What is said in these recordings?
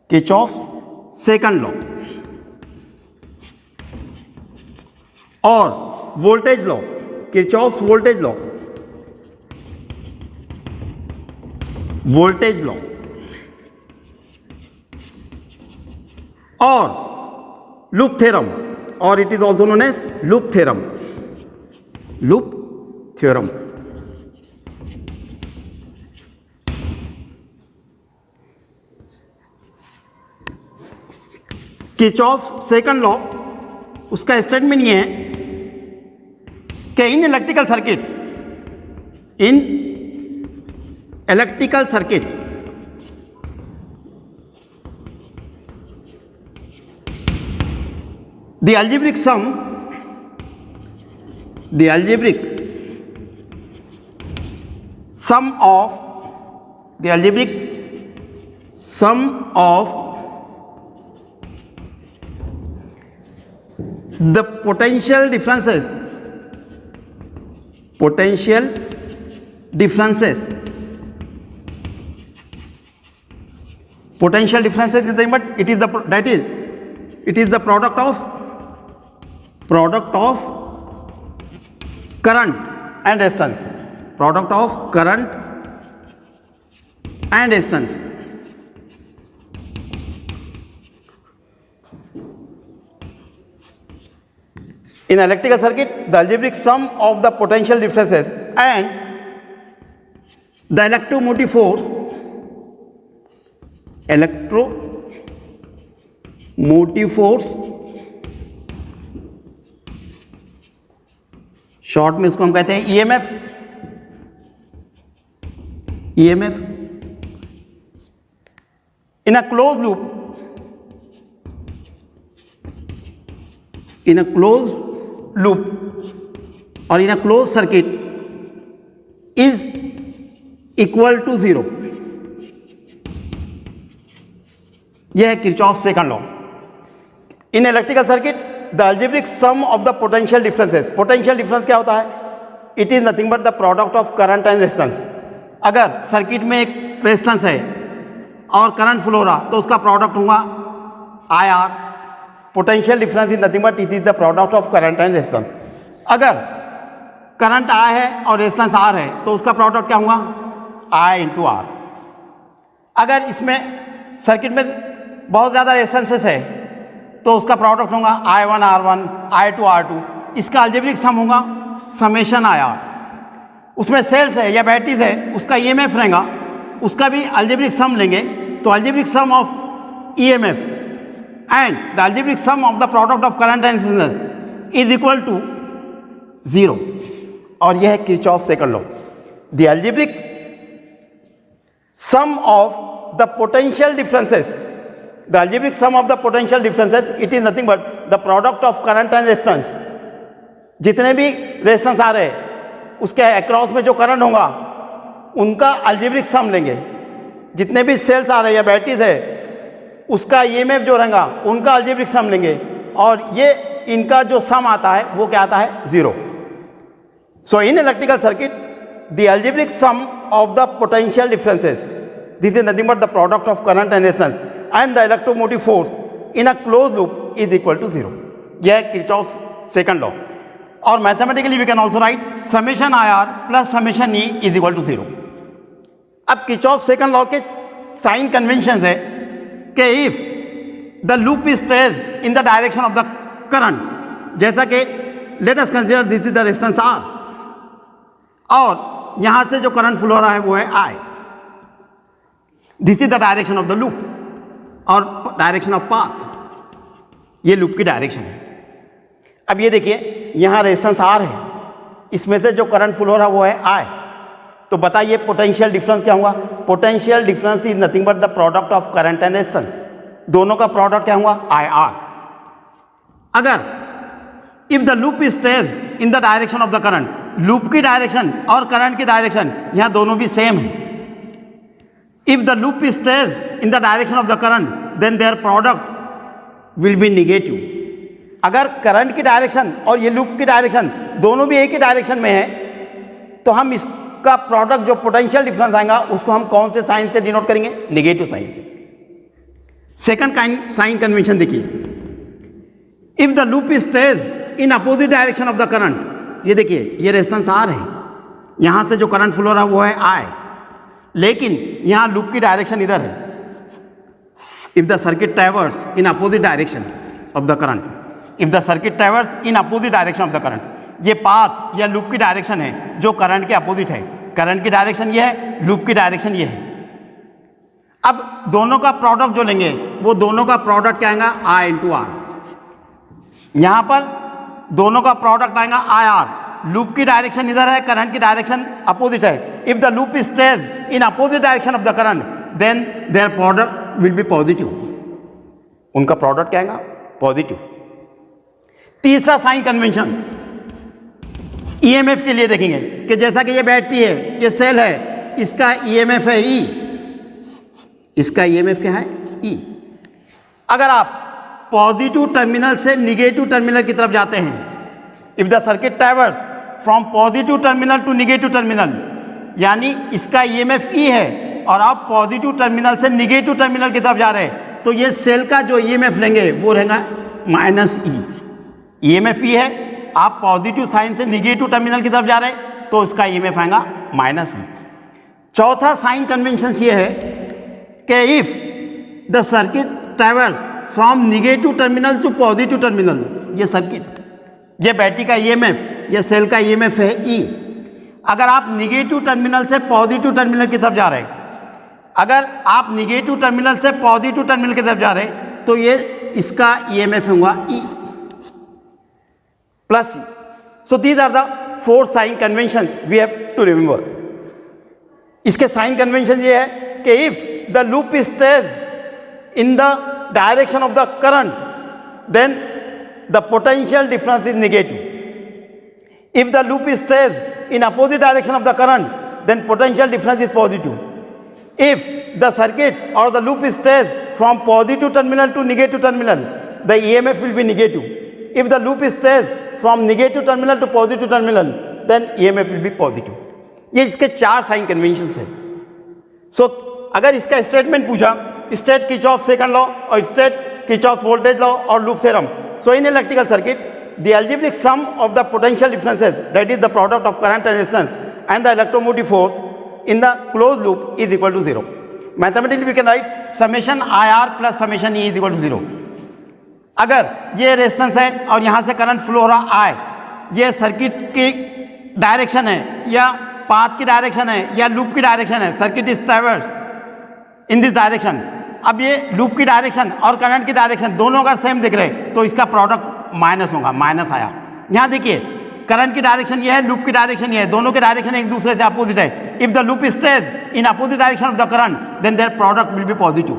Kirchhoff second law और voltage law, Kirchhoff voltage law, voltage law और loop theorem, और it is also known as loop theorem, loop theorem. Kirchhoff second law, उसका statement ये है कि इन electrical circuit, in electrical circuit the algebraic sum of the potential differences is nothing but it is the product of current and resistance, product of current and resistance. In electrical circuit, the algebraic sum of the potential differences and the electromotive force, short में इसको हम कहते हैं EMF, in a closed loop और in a closed circuit is equal to 0। यह है Kirchhoff second law. In electrical circuit the algebraic sum of the potential differences, potential difference क्या होता है? It is nothing but the product of current and resistance. अगर circuit में एक resistance है और करंट फ्लो रहा तो उसका प्रोडक्ट होगा I are. Potential difference is nothing but it is the product of current and resistance. अगर करंट आई है और रेजिस्टेंस आर है तो उसका प्रोडक्ट क्या होगा? आई इंटू आर। अगर इसमें सर्किट में बहुत ज़्यादा रेजिस्टेंसेस है तो उसका प्रोडक्ट होगा I1 R1 I2 R2। इसका अलजेब्रिक सम होगा समेशन आई आर। उसमें सेल्स है या बैटरीज है, उसका ईएमएफ रहेगा, उसका भी अलजेब्रिक सम लेंगे तो algebraic sum of EMF and the algebraic sum of the product of current and resistance is equal to 0। और यह है Kirchhoff second law. The algebraic sum of the potential differences, the algebraic sum of the potential differences, it is nothing but the product of current and resistance। जितने भी resistance आ रहे हैं उसके across में जो करंट होगा उनका अलजेब्रिक सम लेंगे। जितने भी सेल्स आ रहे हैं या बैटरीज है उसका ईएमएफ जो रहेगा उनका अलजेब्रिक सम लेंगे और ये इनका जो सम आता है वो क्या आता है? 0। So in electrical circuit the algebraic sum of the potential differences, this is nothing but the product of current and resistance and the electromotive force in a closed loop is equal to 0। यह है Kirchhoff second law. और mathematically we can also write summation I R plus summation E is equal to 0। अब Kirchhoff second law के sign convention है कि if the loop is stage in the direction of the current, जैसा कि let us consider this is the resistance R और यहां से जो करंट फ्लो हो रहा है वो है I. This is the direction of the loop और डायरेक्शन ऑफ पाथ, ये लूप की डायरेक्शन है। अब ये देखिए यहाँ रेजिस्टेंस आर है, इसमें से जो करंट फ्लो हो रहा है वो है आई। तो बताइए पोटेंशियल डिफरेंस क्या होगा? Potential difference is nothing but the product of current and resistance. दोनों का प्रोडक्ट क्या होगा? I R. अगर if the loop is stage in the direction of the current, loop की डायरेक्शन और करंट की डायरेक्शन यहाँ दोनों भी सेम है। If the loop is staged in the direction of the current, then their product will be negative। अगर current की direction और ये लूप की डायरेक्शन दोनों भी एक ही डायरेक्शन में है तो हम इसका प्रोडक्ट जो पोटेंशियल डिफरेंस आएगा उसको हम कौन से साइन से डिनोट करेंगे? नेगेटिव साइन से। सेकंड काइंड साइन कन्वेंशन देखिए, if the loop stage in opposite direction of the current, ये देखिए ये रेजिस्टेंस आर है, यहां से जो करंट फ्लो रहा है वो है आई, लेकिन यहां लूप की डायरेक्शन इधर है. If the circuit traverse in opposite direction of the current, if the circuit traverse in opposite direction of the current, ये पाथ या लूप की डायरेक्शन है जो करंट के अपोजिट है. करंट की डायरेक्शन ये है, लूप की डायरेक्शन ये है. अब दोनों का प्रोडक्ट जो लेंगे वो दोनों का प्रोडक्ट क्या आएगा, आई इंटू आर. यहां पर दोनों का प्रोडक्ट आएगा आई आर. लूप की डायरेक्शन इधर है, करंट की डायरेक्शन अपोजिट है. If the loop stage in opposite direction of the current then their product will be positive. उनका प्रोडक्ट क्या आएगा, पॉजिटिव. तीसरा साइन कन्वेंशन ईएमएफ के लिए देखेंगे कि जैसा कि ये बैटरी है, ये सेल है, इसका ईएमएफ है ई, इसका ईएमएफ क्या है ई. अगर आप पॉजिटिव टर्मिनल से निगेटिव टर्मिनल की तरफ जाते हैं, if the circuit traverse from positive terminal to negative terminal, यानी इसका ईएमएफ ई है और आप पॉजिटिव टर्मिनल से निगेटिव टर्मिनल की तरफ जा रहे हैं, तो ये सेल का जो ईएमएफ लेंगे वो रहेगा माइनस ई. ईएमएफ ई है, आप पॉजिटिव साइन से निगेटिव टर्मिनल की तरफ जा रहे हैं तो इसका ईएमएफ आएगा माइनस ई. चौथा साइन कन्वेंशन ये है कि if the circuit traverse from negative terminal to positive terminal, ये सर्किट, ये बैटरी का ईएमएफ, ये सेल का ईएमएफ है ई. अगर आप निगेटिव टर्मिनल से पॉजिटिव टर्मिनल की तरफ जा रहे हैं, अगर आप निगेटिव टर्मिनल से पॉजिटिव टर्मिनल की तरफ जा रहे हैं तो ये इसका ईएमएफ होगा E plus E. So these are the 4 sign convention we have to remember. इसके साइन कन्वेंशन ये है कि if the loop stage in the direction of the current, then the potential difference is negative. If the loop stays in opposite direction of the current, then potential difference is positive. If the circuit or the loop stays from positive terminal to negative terminal, the EMF will be negative. If the loop stays from negative terminal to positive terminal, then EMF will be positive. ये इसके 4 sign convention है. सो अगर इसका statement पूछा, state Kirchhoff second law और state Kirchhoff voltage law और loop theorem. So in electrical circuit the algebraic sum of the potential differences, that is the product of current and resistance and the electromotive force in the close loop is equal to 0. Mathematically we can write summation I R plus summation E is equal to 0. अगर ये resistance है और यहाँ से current flow हो रहा आई, ये circuit की डायरेक्शन है या पाथ की डायरेक्शन है या लूप की डायरेक्शन है, circuit is traverse in this direction. अब ये लूप की डायरेक्शन और करंट की डायरेक्शन दोनों अगर सेम दिख रहे तो इसका प्रोडक्ट माइनस होगा, माइनस आया. यहाँ देखिए करंट की डायरेक्शन ये है, लूप की डायरेक्शन ये है, दोनों की डायरेक्शन एक दूसरे से अपोजिट है. If the loop stage in opposite direction of the current then their product will be positive.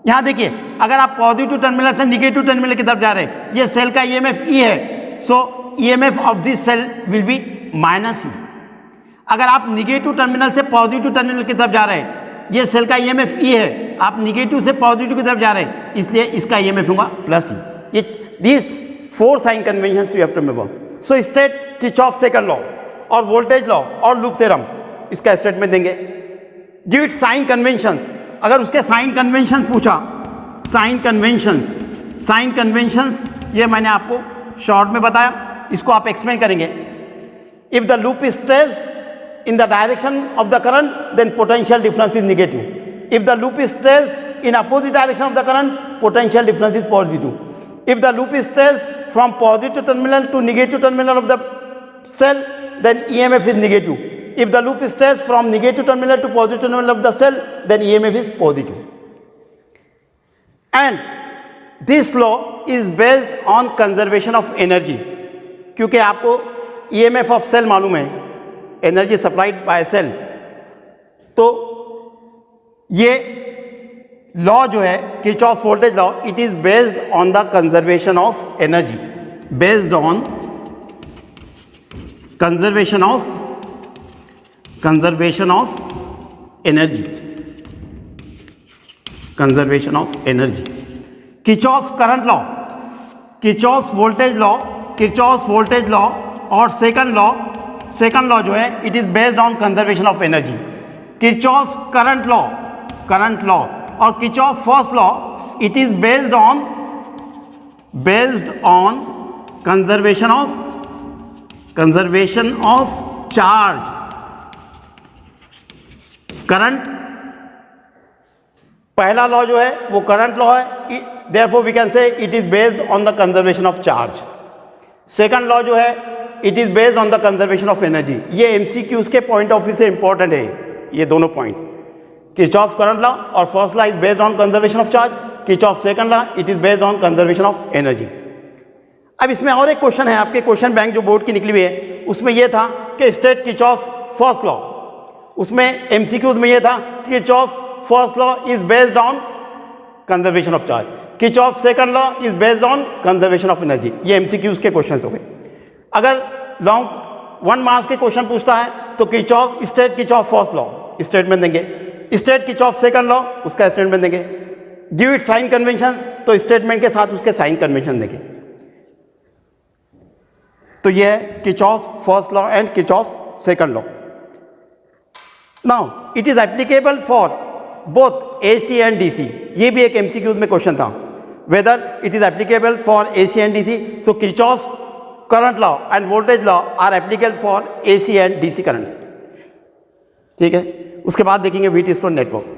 यहाँ देखिए अगर आप पॉजिटिव टर्मिनल से निगेटिव टर्मिनल की तरफ जा रहे हैं, ये सेल का ईएमएफ ई है, so EMF of this cell will be minus E. अगर आप निगेटिव टर्मिनल से पॉजिटिव टर्मिनल की तरफ जा रहे हैं, ये सेल का ईएमएफ ई है, आप निगेटिव से पॉजिटिव की तरफ जा रहे हैं, इसलिए इसका ईएमएफ होगा प्लस ई. ये this 4 sign conventions you have to remember. So state Kirchhoff second law और वोल्टेज लॉ और लूप थ्योरम, इसका स्टेटमेंट देंगे. Give it sign conventions. अगर उसके साइन कन्वेंशंस पूछा, साइन कन्वेंशंस ये मैंने आपको शॉर्ट में बताया, इसको आप एक्सप्लेन करेंगे. If the loop stage in the direction of the current, then potential difference is negative. If the loop stays in opposite direction of the current, potential difference is positive. If the loop stays from positive terminal to negative terminal of the cell, then EMF is negative. If the loop stays from negative terminal to positive terminal of the cell, then EMF is positive. And this law is based on conservation of energy. क्योंकि आपको EMF of cell मालूम है, energy supplied by cell, तो ये law जो है Kirchhoff voltage law, it is based on the conservation of energy, based on conservation of energy. Kirchhoff current law, Kirchhoff voltage law और second law जो है it is based on conservation of energy. Kirchhoff current law और Kirchhoff first law it is based on conservation of charge, current. पहला law जो है वो current law है, therefore we can say it is based on the conservation of charge। Second law जो है it is based on the conservation of energy। ये MCQs के point of view से इंपॉर्टेंट है, ये दोनों पॉइंट। किरचॉफ करंट लॉ और first law is based on conservation of charge, Kirchhoff second law it is based on conservation of energy. अब इसमें और एक क्वेश्चन है, आपके क्वेश्चन बैंक जो बोर्ड की निकली हुई है उसमें यह था कि स्टेट किरचॉफ फर्स्ट लॉ, उसमें एमसीक्यूज में यह था कि Kirchhoff first law is based on conservation of charge, Kirchhoff second law is based on conservation of energy. ये एमसीक्यूज के क्वेश्चन हो गए। अगर लॉन्ग 1 मार्क्स के क्वेश्चन पूछता है तो Kirchhoff state Kirchhoff first law statement देंगे, स्टेट किरचॉफ सेकंड लॉ उसका स्टेटमेंट देंगे, गिव इट साइन कन्वेंशन तो स्टेटमेंट के साथ उसके साइन कन्वेंशन देंगे। तो यह है Kirchhoff first law and Kirchhoff second law. Now it is applicable for both AC and DC. ये भी एक एमसीक्यूज में क्वेश्चन था, whether it is applicable for AC and DC. So Kirchhoff current law end voltage law are applicable for AC and DC currents. ठीक है, उसके बाद देखेंगे व्हीटस्टोन नेटवर्क।